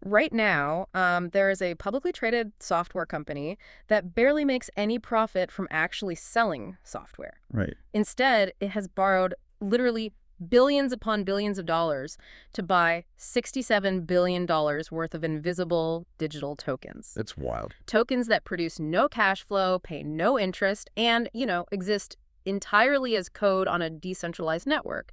Right now, there is a publicly traded software company that barely makes any profit from actually selling software. Right. Instead, it has borrowed literally billions upon billions of dollars to buy $67 billion worth of invisible digital tokens. That's wild. Tokens that produce no cash flow, pay no interest, and, exist entirely as code on a decentralized network.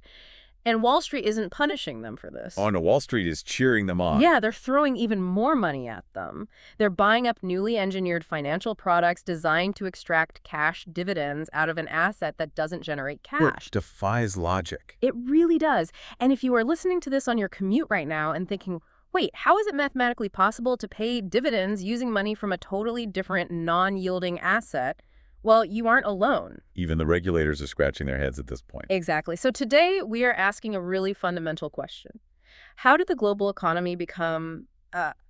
And Wall Street isn't punishing them for this. Oh, no, Wall Street is cheering them on. Yeah, they're throwing even more money at them. They're buying up newly engineered financial products designed to extract cash dividends out of an asset that doesn't generate cash. It defies logic. It really does. And if you are listening to this on your commute right now and thinking, wait, how is it mathematically possible to pay dividends using money from a totally different non-yielding asset? Well, you aren't alone. Even the regulators are scratching their heads at this point. Exactly. So today we are asking a really fundamental question. How did the global economy become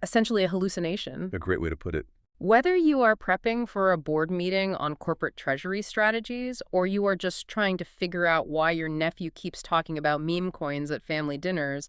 essentially a hallucination? A great way to put it. Whether you are prepping for a board meeting on corporate treasury strategies, or you are just trying to figure out why your nephew keeps talking about meme coins at family dinners,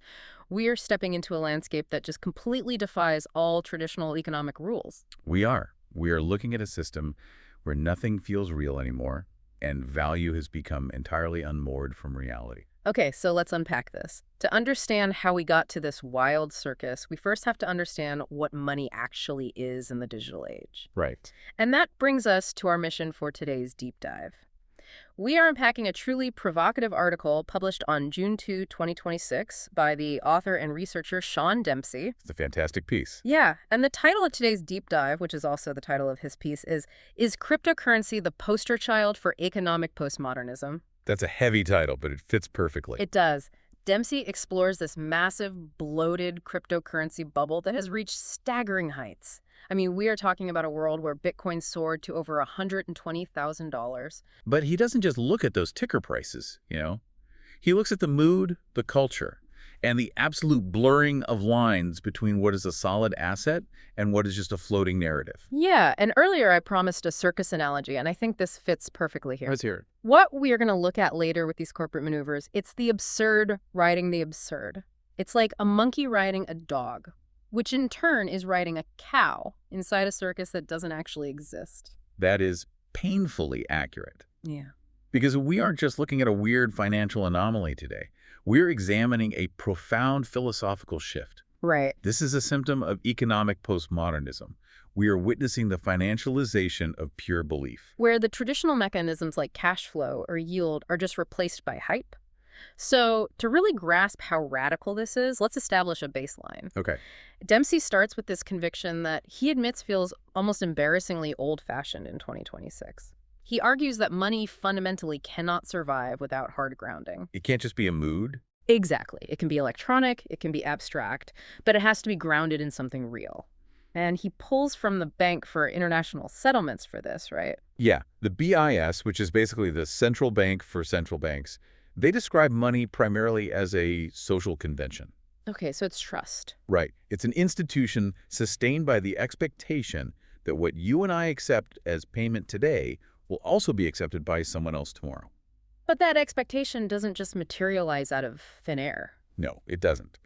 we are stepping into a landscape that just completely defies all traditional economic rules. We are. We are looking at a system where nothing feels real anymore, and value has become entirely unmoored from reality. Okay, so let's unpack this. To understand how we got to this wild circus, we first have to understand what money actually is in the digital age. Right. And that brings us to our mission for today's deep dive. We are unpacking a truly provocative article published on June 2, 2026 by the author and researcher Sean Dempsey. It's a fantastic piece. Yeah, and the title of today's deep dive, which is also the title of his piece, is Cryptocurrency the Poster Child for Economic Postmodernism? That's a heavy title, but it fits perfectly. It does. Dempsey explores this massive, bloated cryptocurrency bubble that has reached staggering heights. I mean, we are talking about a world where Bitcoin soared to over $120,000. But he doesn't just look at those ticker prices, He looks at the mood, the culture, and the absolute blurring of lines between what is a solid asset and what is just a floating narrative. Yeah, and earlier I promised a circus analogy, and I think this fits perfectly here. Let's hear it. What we are going to look at later with these corporate maneuvers, it's the absurd riding the absurd. It's like a monkey riding a dog, which in turn is riding a cow inside a circus that doesn't actually exist. That is painfully accurate. Yeah. Because we aren't just looking at a weird financial anomaly today. We're examining a profound philosophical shift. Right. This is a symptom of economic postmodernism. We are witnessing the financialization of pure belief. Where the traditional mechanisms like cash flow or yield are just replaced by hype. So to really grasp how radical this is, let's establish a baseline. Okay. Dempsey starts with this conviction that he admits feels almost embarrassingly old-fashioned in 2026. He argues that money fundamentally cannot survive without hard grounding. It can't just be a mood. Exactly. It can be electronic, it can be abstract, but it has to be grounded in something real. And he pulls from the Bank for International Settlements for this, right? Yeah, the BIS, which is basically the central bank for central banks, they describe money primarily as a social convention. Okay, so it's trust. Right. It's an institution sustained by the expectation that what you and I accept as payment today will also be accepted by someone else tomorrow. But that expectation doesn't just materialize out of thin air. No, it doesn't.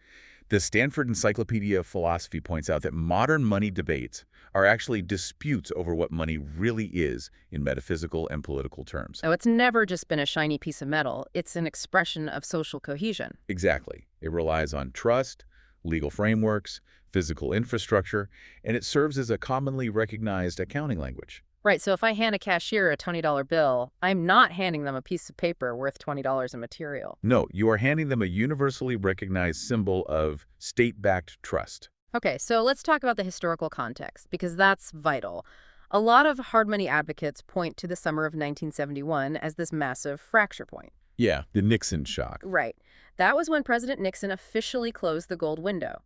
The Stanford Encyclopedia of Philosophy points out that modern money debates are actually disputes over what money really is in metaphysical and political terms. Oh, it's never just been a shiny piece of metal. It's an expression of social cohesion. Exactly. It relies on trust, legal frameworks, physical infrastructure, and it serves as a commonly recognized accounting language. Right, so if I hand a cashier a $20 bill, I'm not handing them a piece of paper worth $20 in material. No, you are handing them a universally recognized symbol of state-backed trust. Okay, so let's talk about the historical context, because that's vital. A lot of hard money advocates point to the summer of 1971 as this massive fracture point. Yeah, the Nixon shock. Right. That was when President Nixon officially closed the gold window.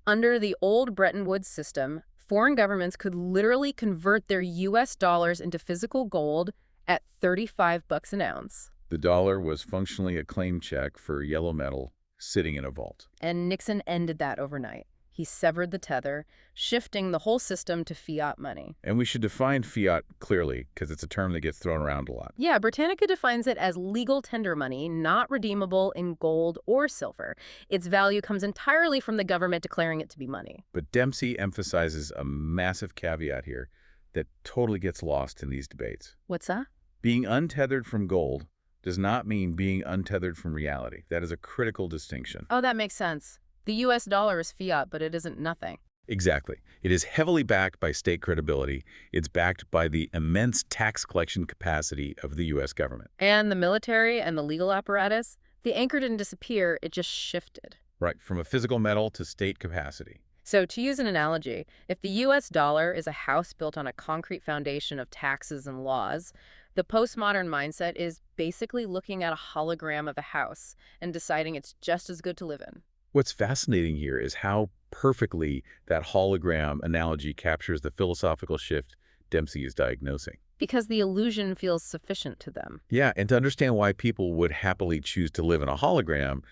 Under the old Bretton Woods system, foreign governments could literally convert their U.S. dollars into physical gold at $35 an ounce. The dollar was functionally a claim check for yellow metal sitting in a vault. And Nixon ended that overnight. He severed the tether, shifting the whole system to fiat money. And we should define fiat clearly, because it's a term that gets thrown around a lot. Yeah, Britannica defines it as legal tender money, not redeemable in gold or silver. Its value comes entirely from the government declaring it to be money. But Dempsey emphasizes a massive caveat here that totally gets lost in these debates. What's that? Being untethered from gold does not mean being untethered from reality. That is a critical distinction. Oh, that makes sense. The US dollar is fiat, but it isn't nothing. Exactly. It is heavily backed by state credibility. It's backed by the immense tax collection capacity of the U.S. government. And the military and the legal apparatus, the anchor didn't disappear, it just shifted. Right, from a physical metal to state capacity. So to use an analogy, if the US dollar is a house built on a concrete foundation of taxes and laws, the postmodern mindset is basically looking at a hologram of a house and deciding it's just as good to live in. What's fascinating here is how perfectly that hologram analogy captures the philosophical shift Dempsey is diagnosing. Because the illusion feels sufficient to them. Yeah, and to understand why people would happily choose to live in a hologram,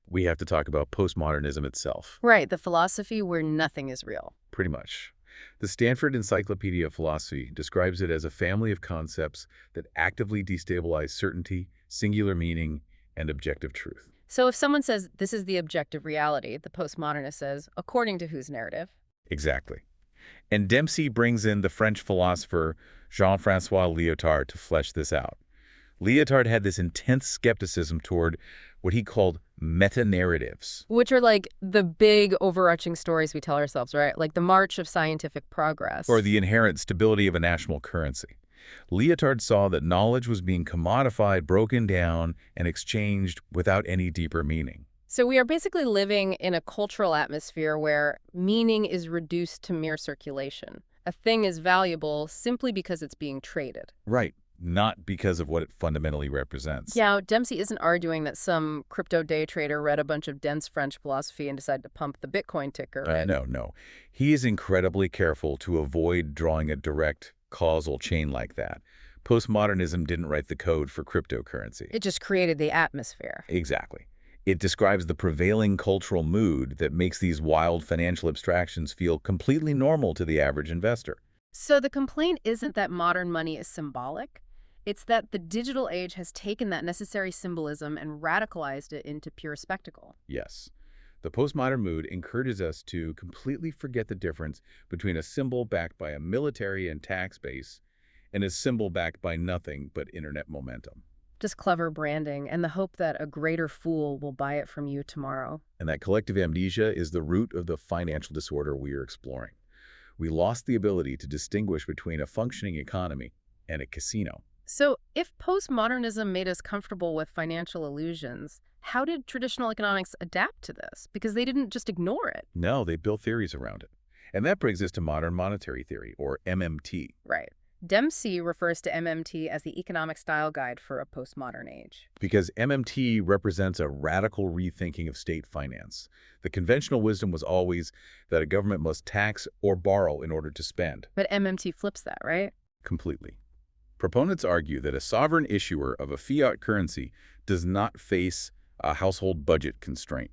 we have to talk about postmodernism itself. Right, the philosophy where nothing is real. Pretty much. The Stanford Encyclopedia of Philosophy describes it as a family of concepts that actively destabilize certainty, singular meaning, and objective truth. So if someone says this is the objective reality, the postmodernist says, according to whose narrative? Exactly. And Dempsey brings in the French philosopher Jean-François Lyotard to flesh this out. Lyotard had this intense skepticism toward what he called meta-narratives. Which are like the big overarching stories we tell ourselves, right? Like the march of scientific progress. Or the inherent stability of a national currency. Lyotard saw that knowledge was being commodified, broken down, and exchanged without any deeper meaning. So we are basically living in a cultural atmosphere where meaning is reduced to mere circulation. A thing is valuable simply because it's being traded. Right. Not because of what it fundamentally represents. Yeah, Dempsey isn't arguing that some crypto day trader read a bunch of dense French philosophy and decided to pump the Bitcoin ticker. Right? No. He is incredibly careful to avoid drawing a direct causal chain like that. Postmodernism didn't write the code for cryptocurrency. It just created the atmosphere. Exactly. It describes the prevailing cultural mood that makes these wild financial abstractions feel completely normal to the average investor. So the complaint isn't that modern money is symbolic. It's that the digital age has taken that necessary symbolism and radicalized it into pure spectacle. Yes. The postmodern mood encourages us to completely forget the difference between a symbol backed by a military and tax base and a symbol backed by nothing but internet momentum. Just clever branding and the hope that a greater fool will buy it from you tomorrow. And that collective amnesia is the root of the financial disorder we are exploring. We lost the ability to distinguish between a functioning economy and a casino. So if postmodernism made us comfortable with financial illusions, how did traditional economics adapt to this? Because they didn't just ignore it. No, they built theories around it. And that brings us to modern monetary theory, or MMT. Right. Dempsey refers to MMT as the economic style guide for a postmodern age. Because MMT represents a radical rethinking of state finance. The conventional wisdom was always that a government must tax or borrow in order to spend. But MMT flips that, right? Completely. Proponents argue that a sovereign issuer of a fiat currency does not face a household budget constraint.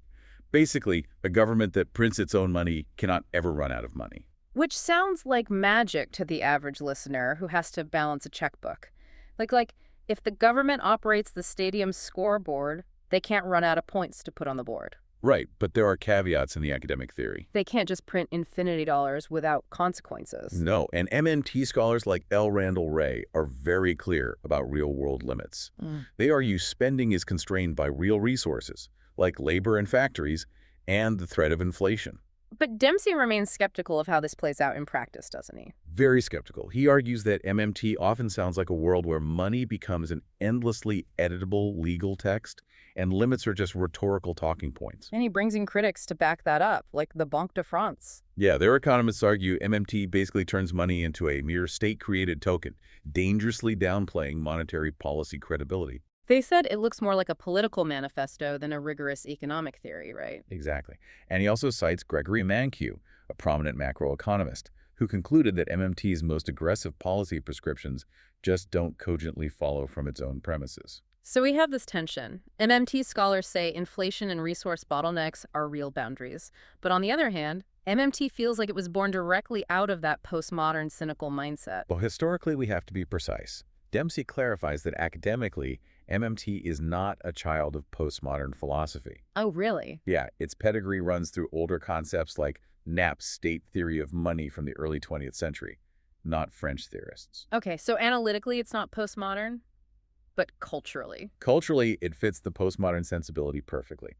Basically, a government that prints its own money cannot ever run out of money. Which sounds like magic to the average listener who has to balance a checkbook. Like if the government operates the stadium's scoreboard, they can't run out of points to put on the board. Right, but there are caveats in the academic theory. They can't just print infinity dollars without consequences. No, and MMT scholars like L. Randall Wray are very clear about real-world limits. They argue spending is constrained by real resources, like labor and factories, and the threat of inflation. But Dempsey remains skeptical of how this plays out in practice, doesn't he? Very skeptical. He argues that MMT often sounds like a world where money becomes an endlessly editable legal text and limits are just rhetorical talking points. And he brings in critics to back that up, like the Banque de France. Yeah, their economists argue MMT basically turns money into a mere state-created token, dangerously downplaying monetary policy credibility. They said it looks more like a political manifesto than a rigorous economic theory, right? Exactly. And he also cites Gregory Mankiw, a prominent macroeconomist, who concluded that MMT's most aggressive policy prescriptions just don't cogently follow from its own premises. So we have this tension. MMT scholars say inflation and resource bottlenecks are real boundaries. But on the other hand, MMT feels like it was born directly out of that postmodern cynical mindset. Well, historically, we have to be precise. Dempsey clarifies that academically, MMT is not a child of postmodern philosophy. Oh, really? Yeah, its pedigree runs through older concepts like Knapp's state theory of money from the early 20th century, not French theorists. Okay, so analytically it's not postmodern, but culturally. Culturally, it fits the postmodern sensibility perfectly.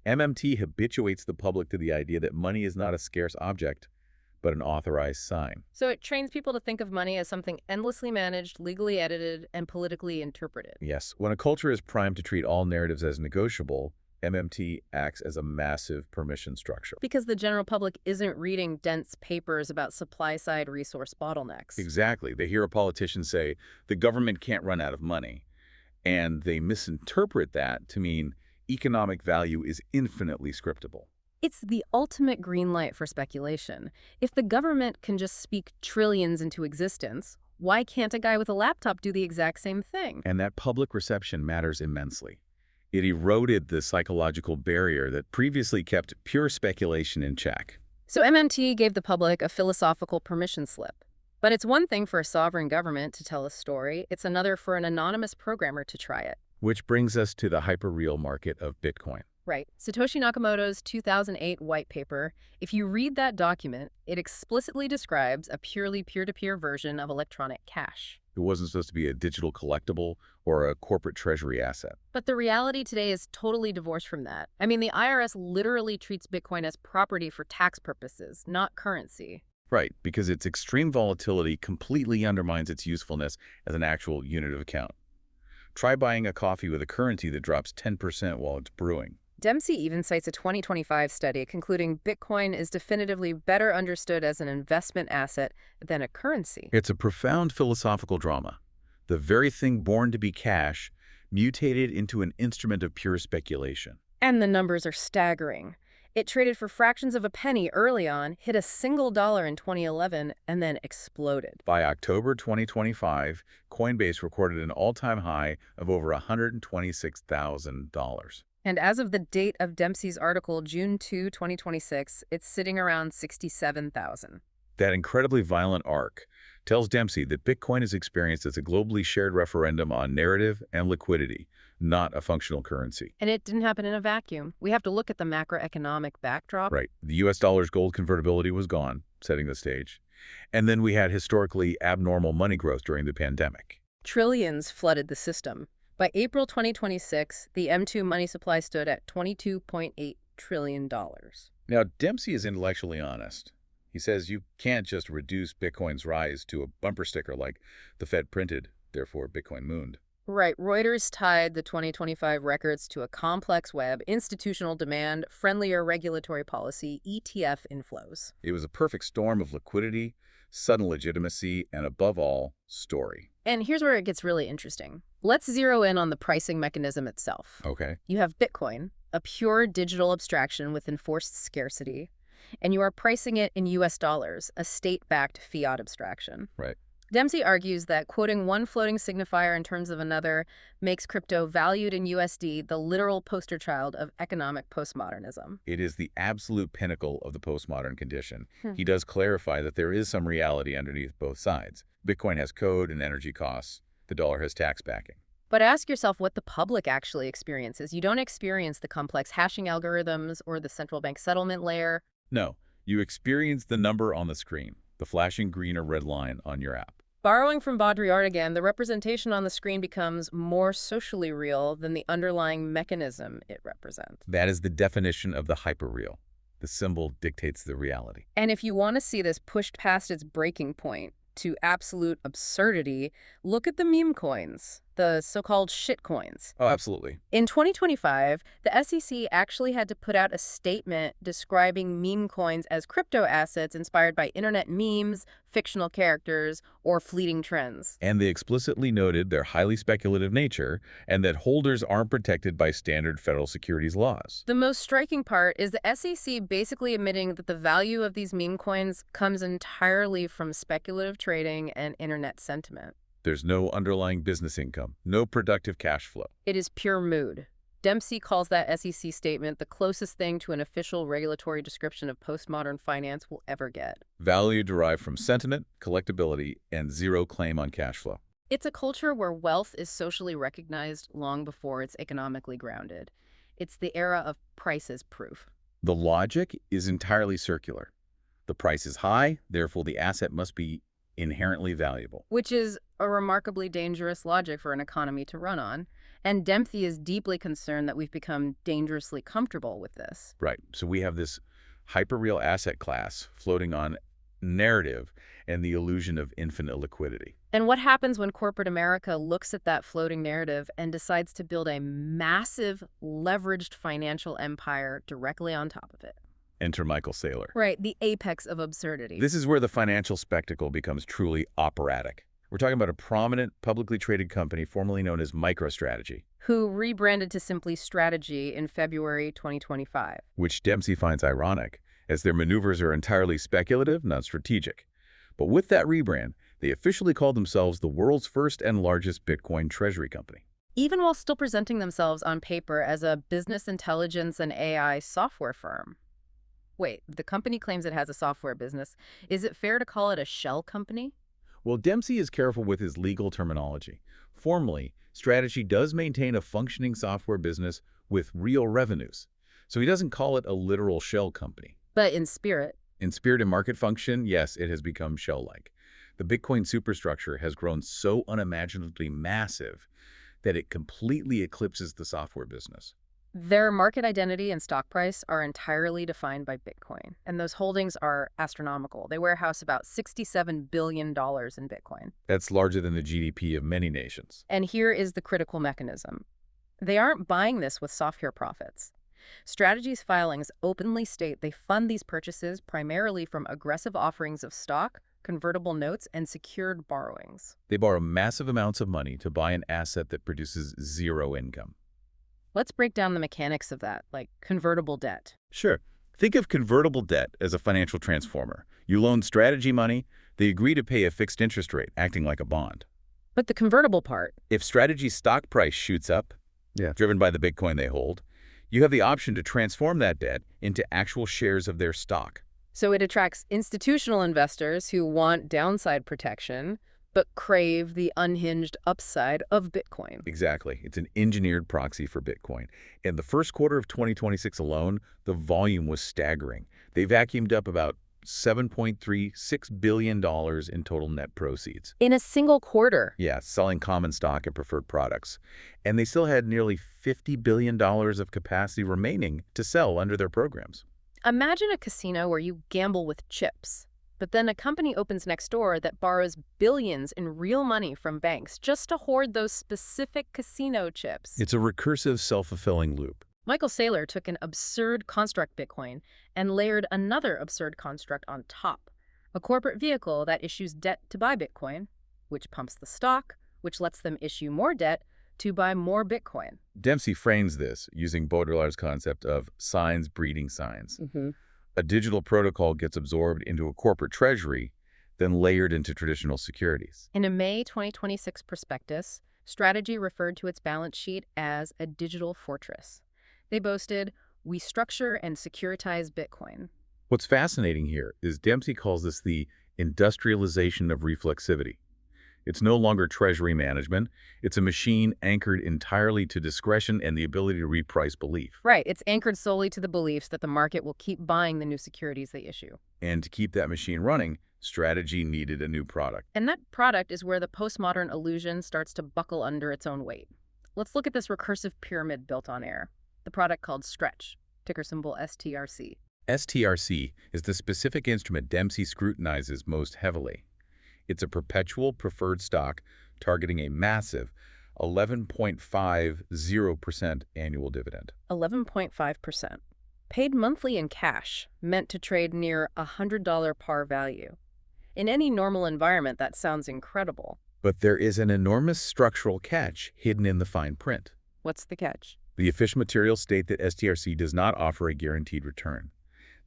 MMT habituates the public to the idea that money is not a scarce object, but an authorized sign. So it trains people to think of money as something endlessly managed, legally edited, and politically interpreted. Yes, when a culture is primed to treat all narratives as negotiable, MMT acts as a massive permission structure. Because the general public isn't reading dense papers about supply-side resource bottlenecks. Exactly. They hear a politician say, the government can't run out of money, and they misinterpret that to mean economic value is infinitely scriptable. It's the ultimate green light for speculation. If the government can just speak trillions into existence, why can't a guy with a laptop do the exact same thing? And that public reception matters immensely. It eroded the psychological barrier that previously kept pure speculation in check. So MMT gave the public a philosophical permission slip. But it's one thing for a sovereign government to tell a story. It's another for an anonymous programmer to try it. Which brings us to the hyperreal market of Bitcoin. Right. Satoshi Nakamoto's 2008 white paper, if you read that document, it explicitly describes a purely peer-to-peer version of electronic cash. It wasn't supposed to be a digital collectible or a corporate treasury asset. But the reality today is totally divorced from that. I mean, the IRS literally treats Bitcoin as property for tax purposes, not currency. Right, because its extreme volatility completely undermines its usefulness as an actual unit of account. Try buying a coffee with a currency that drops 10% while it's brewing. Dempsey even cites a 2025 study concluding Bitcoin is definitively better understood as an investment asset than a currency. It's a profound philosophical drama. The very thing born to be cash mutated into an instrument of pure speculation. And the numbers are staggering. It traded for fractions of a penny early on, hit a single dollar in 2011, and then exploded. By October 2025, Coinbase recorded an all-time high of over $126,000. And as of the date of Dempsey's article, June 2, 2026, it's sitting around 67,000. That incredibly violent arc tells Dempsey that Bitcoin is experienced as a globally shared referendum on narrative and liquidity, not a functional currency. And it didn't happen in a vacuum. We have to look at the macroeconomic backdrop. Right. The US dollar's gold convertibility was gone, setting the stage. And then we had historically abnormal money growth during the pandemic. Trillions flooded the system. By April 2026, the M2 money supply stood at $22.8 trillion. Now, Dempsey is intellectually honest. He says you can't just reduce Bitcoin's rise to a bumper sticker like the Fed printed, therefore Bitcoin mooned. Right. Reuters tied the 2025 records to a complex web, institutional demand, friendlier regulatory policy, ETF inflows. It was a perfect storm of liquidity, sudden legitimacy, and above all, story. And here's where it gets really interesting. Let's zero in on the pricing mechanism itself. Okay. You have Bitcoin, a pure digital abstraction with enforced scarcity, and you are pricing it in US dollars, a state-backed fiat abstraction. Right. Dempsey argues that quoting one floating signifier in terms of another makes crypto valued in USD the literal poster child of economic postmodernism. It is the absolute pinnacle of the postmodern condition. He does clarify that there is some reality underneath both sides. Bitcoin has code and energy costs. The dollar has tax backing. But ask yourself what the public actually experiences. You don't experience the complex hashing algorithms or the central bank settlement layer. No, you experience the number on the screen, the flashing green or red line on your app. Borrowing from Baudrillard again, the representation on the screen becomes more socially real than the underlying mechanism it represents. That is the definition of the hyperreal. The symbol dictates the reality. And if you want to see this pushed past its breaking point to absolute absurdity, look at the meme coins, the so-called shit coins. Oh, absolutely. In 2025, the SEC actually had to put out a statement describing meme coins as crypto assets inspired by internet memes, fictional characters, or fleeting trends. And they explicitly noted their highly speculative nature and that holders aren't protected by standard federal securities laws. The most striking part is the SEC basically admitting that the value of these meme coins comes entirely from speculative trading and internet sentiment. There's no underlying business income, no productive cash flow. It is pure mood. Dempsey calls that SEC statement the closest thing to an official regulatory description of postmodern finance we'll ever get. Value derived from sentiment, collectability, and zero claim on cash flow. It's a culture where wealth is socially recognized long before it's economically grounded. It's the era of price as proof. The logic is entirely circular. The price is high, therefore the asset must be inherently valuable. Which is a remarkably dangerous logic for an economy to run on. And Dempsey is deeply concerned that we've become dangerously comfortable with this. Right. So we have this hyperreal asset class floating on narrative and the illusion of infinite liquidity. And what happens when corporate America looks at that floating narrative and decides to build a massive, leveraged financial empire directly on top of it? Enter Michael Saylor. Right, the apex of absurdity. This is where the financial spectacle becomes truly operatic. We're talking about a prominent, publicly traded company formerly known as MicroStrategy, Who rebranded to simply Strategy in February 2025. which Dempsey finds ironic, as their maneuvers are entirely speculative, not strategic. But with that rebrand, they officially called themselves the world's first and largest Bitcoin treasury company. Even while still presenting themselves on paper as a business intelligence and AI software firm. Wait, the company claims it has a software business. Is it fair to call it a shell company? Well, Dempsey is careful with his legal terminology. Formally, Strategy does maintain a functioning software business with real revenues. So he doesn't call it a literal shell company. But in spirit. In spirit and market function, yes, it has become shell-like. The Bitcoin superstructure has grown so unimaginably massive that it completely eclipses the software business. Their market identity and stock price are entirely defined by Bitcoin, and those holdings are astronomical. They warehouse about $67 billion in Bitcoin. That's larger than the GDP of many nations. And here is the critical mechanism. They aren't buying this with software profits. Strategy's filings openly state they fund these purchases primarily from aggressive offerings of stock, convertible notes, and secured borrowings. They borrow massive amounts of money to buy an asset that produces zero income. Let's break down the mechanics of that, like convertible debt. Sure. Think of convertible debt as a financial transformer. You loan Strategy money, they agree to pay a fixed interest rate, acting like a bond. But the convertible part, If Strategy's stock price shoots up, driven by the Bitcoin they hold, you have the option to transform that debt into actual shares of their stock. so it attracts institutional investors who want downside protection, but crave the unhinged upside of Bitcoin. Exactly. It's an engineered proxy for Bitcoin. In the first quarter of 2026 alone, the volume was staggering. They vacuumed up about $7.36 billion in total net proceeds. In a single quarter. Yeah, selling common stock and preferred products. And they still had nearly $50 billion of capacity remaining to sell under their programs. Imagine a casino where you gamble with chips, but then a company opens next door that borrows billions in real money from banks just to hoard those specific casino chips. It's a recursive, self-fulfilling loop. Michael Saylor took an absurd construct Bitcoin and layered another absurd construct on top, a corporate vehicle that issues debt to buy Bitcoin, which pumps the stock, which lets them issue more debt to buy more Bitcoin. Dempsey frames this using Baudrillard's concept of signs breeding signs. A digital protocol gets absorbed into a corporate treasury, then layered into traditional securities. In a May 2026 prospectus, Strategy referred to its balance sheet as a digital fortress. They boasted, "We structure and securitize Bitcoin." What's fascinating here is Dempsey calls this the industrialization of reflexivity. It's no longer treasury management. It's a machine anchored entirely to discretion and the ability to reprice belief. Right, it's anchored solely to the beliefs that the market will keep buying the new securities they issue. And to keep that machine running, Strategy needed a new product. And that product is where the postmodern illusion starts to buckle under its own weight. Let's look at this recursive pyramid built on air. The product called Stretch, ticker symbol STRC. STRC is the specific instrument Dempsey scrutinizes most heavily. It's a perpetual preferred stock targeting a massive 11.50% annual dividend. 11.5%. Paid monthly in cash, meant to trade near $100 par value. In any normal environment, that sounds incredible. But there is an enormous structural catch hidden in the fine print. What's the catch? The official materials state that STRC does not offer a guaranteed return.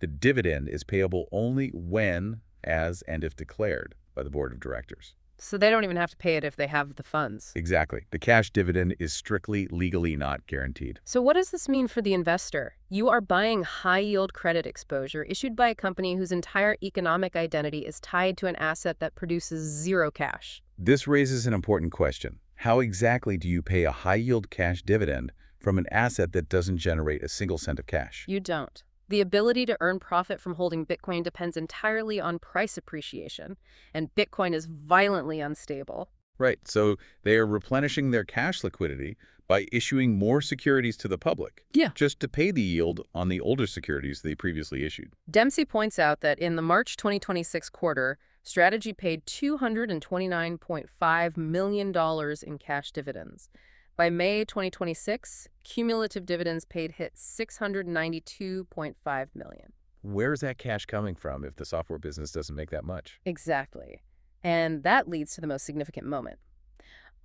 The dividend is payable only when, as, and if declared by the board of directors. So they don't even have to pay it if they have the funds. Exactly. The cash dividend is strictly legally not guaranteed. So what does this mean for the investor? You are buying high-yield credit exposure issued by a company whose entire economic identity is tied to an asset that produces zero cash. This raises an important question. How exactly do you pay a high-yield cash dividend from an asset that doesn't generate a single cent of cash? You don't. The ability to earn profit from holding Bitcoin depends entirely on price appreciation, and Bitcoin is violently unstable. Right, so they are replenishing their cash liquidity by issuing more securities to the public, Yeah. just to pay the yield on the older securities they previously issued. Dempsey points out that in the March 2026 quarter, Strategy paid $229.5 million in cash dividends. By May 2026, cumulative dividends paid hit $692.5 million. Where's that cash coming from if the software business doesn't make that much? Exactly. And that leads to the most significant moment.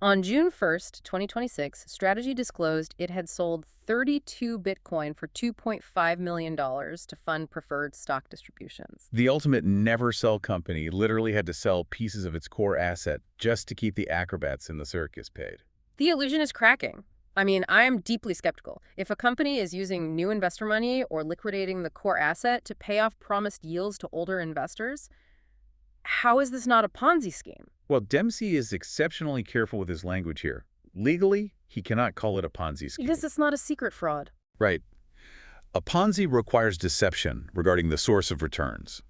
On June 1st, 2026, Strategy disclosed it had sold 32 Bitcoin for $2.5 million to fund preferred stock distributions. The ultimate never-sell company literally had to sell pieces of its core asset just to keep the acrobats in the circus paid. The illusion is cracking. I mean, I am deeply skeptical. If a company is using new investor money or liquidating the core asset to pay off promised yields to older investors, how is this not a Ponzi scheme? Well, Dempsey is exceptionally careful with his language here. Legally, he cannot call it a Ponzi scheme. Because it's not a secret fraud. Right. A Ponzi requires deception regarding the source of returns.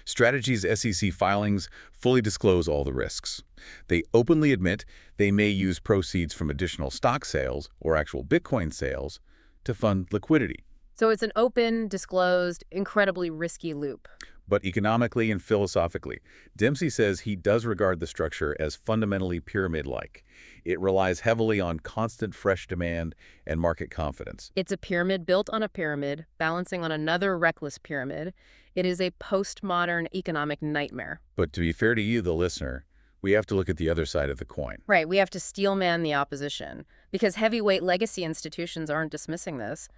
Strategy's SEC filings fully disclose all the risks. They openly admit they may use proceeds from additional stock sales or actual Bitcoin sales to fund liquidity. So it's an open, disclosed, incredibly risky loop. But economically and philosophically, Dempsey says he does regard the structure as fundamentally pyramid-like. It relies heavily on constant fresh demand and market confidence. It's a pyramid built on a pyramid, balancing on another reckless pyramid. It is a postmodern economic nightmare. But to be fair to you, the listener, we have to look at the other side of the coin. Right, we have to steelman the opposition. Because heavyweight legacy institutions aren't dismissing this.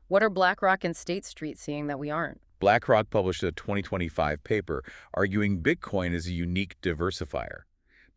What are BlackRock and State Street seeing that we aren't? BlackRock published a 2025 paper arguing Bitcoin is a unique diversifier.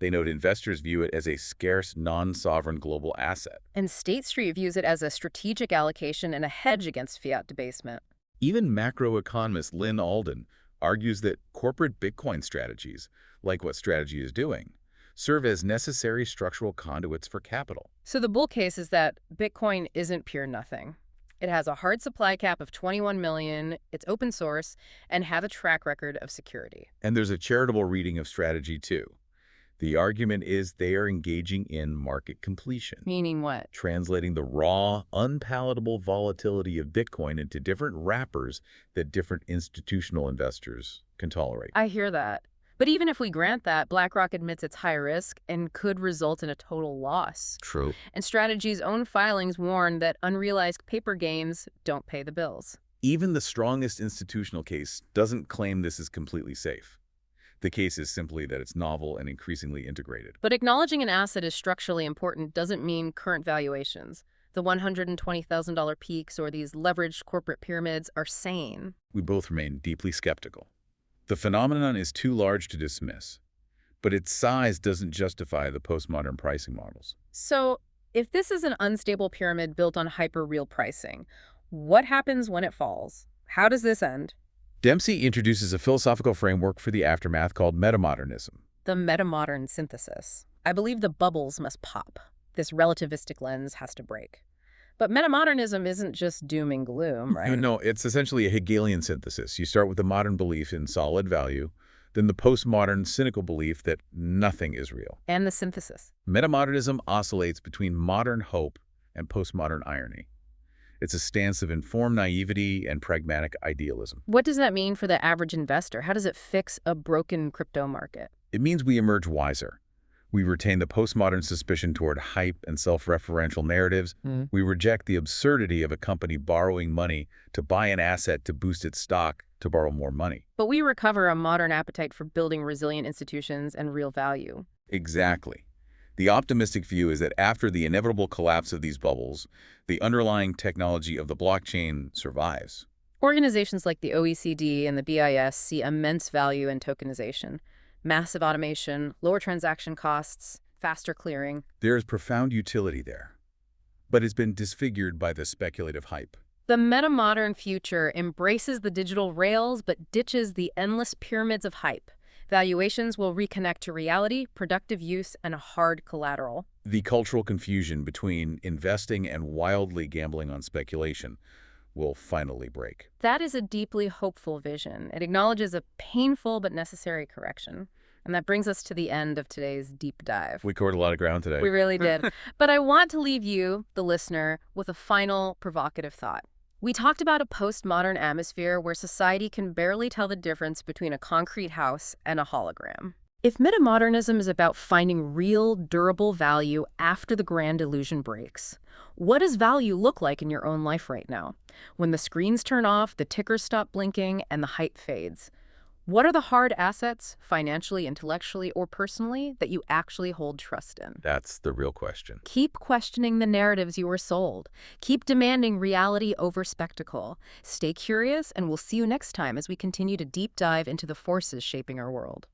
They note investors view it as a scarce, non-sovereign global asset. And State Street views it as a strategic allocation and a hedge against fiat debasement. Even macroeconomist Lynn Alden argues that corporate Bitcoin strategies, like what Strategy is doing, serve as necessary structural conduits for capital. So the bull case is that Bitcoin isn't pure nothing. It has a hard supply cap of 21 million, it's open source, and has a track record of security. And there's a charitable reading of Strategy, too. The argument is they are engaging in market completion. Meaning what? Translating the raw, unpalatable volatility of Bitcoin into different wrappers that different institutional investors can tolerate. I hear that. But even if we grant that, BlackRock admits it's high risk and could result in a total loss. True. And Strategy's own filings warn that unrealized paper gains don't pay the bills. Even the strongest institutional case doesn't claim this is completely safe. The case is simply that it's novel and increasingly integrated. But acknowledging an asset is structurally important doesn't mean current valuations. The $120,000 peaks or these leveraged corporate pyramids are sane. We both remain deeply skeptical. The phenomenon is too large to dismiss, but its size doesn't justify the postmodern pricing models. So, if this is an unstable pyramid built on hyper-real pricing, what happens when it falls? How does this end? Dempsey introduces a philosophical framework for the aftermath called Metamodernism. The metamodern synthesis. I believe the bubbles must pop. This relativistic lens has to break. But metamodernism isn't just doom and gloom, right? No, it's essentially a Hegelian synthesis. You start with the modern belief in solid value, then the postmodern cynical belief that nothing is real. And the synthesis. Metamodernism oscillates between modern hope and postmodern irony. It's a stance of informed naivety and pragmatic idealism. What does that mean for the average investor? How does it fix a broken crypto market? It means we emerge wiser. We retain the postmodern suspicion toward hype and self-referential narratives. We reject the absurdity of a company borrowing money to buy an asset to boost its stock to borrow more money. But we recover a modern appetite for building resilient institutions and real value. Exactly. The optimistic view is that after the inevitable collapse of these bubbles, the underlying technology of the blockchain survives. Organizations like the OECD and the BIS see immense value in tokenization. Massive automation, lower transaction costs, faster clearing. There is profound utility there, but it's been disfigured by the speculative hype. The metamodern future embraces the digital rails but ditches the endless pyramids of hype. Valuations will reconnect to reality, productive use, and hard collateral. The cultural confusion between investing and wildly gambling on speculation will finally break. That is a deeply hopeful vision. It acknowledges a painful but necessary correction. And that brings us to the end of today's deep dive. We covered a lot of ground today. We really did. But I want to leave you, the listener, with a final provocative thought. We talked about a postmodern atmosphere where society can barely tell the difference between a concrete house and a hologram. If metamodernism is about finding real, durable value after the grand illusion breaks, what does value look like in your own life right now? When the screens turn off, the tickers stop blinking, and the hype fades. What are the hard assets, financially, intellectually, or personally, that you actually hold trust in? That's the real question. Keep questioning the narratives you were sold. Keep demanding reality over spectacle. Stay curious, and we'll see you next time as we continue to deep dive into the forces shaping our world.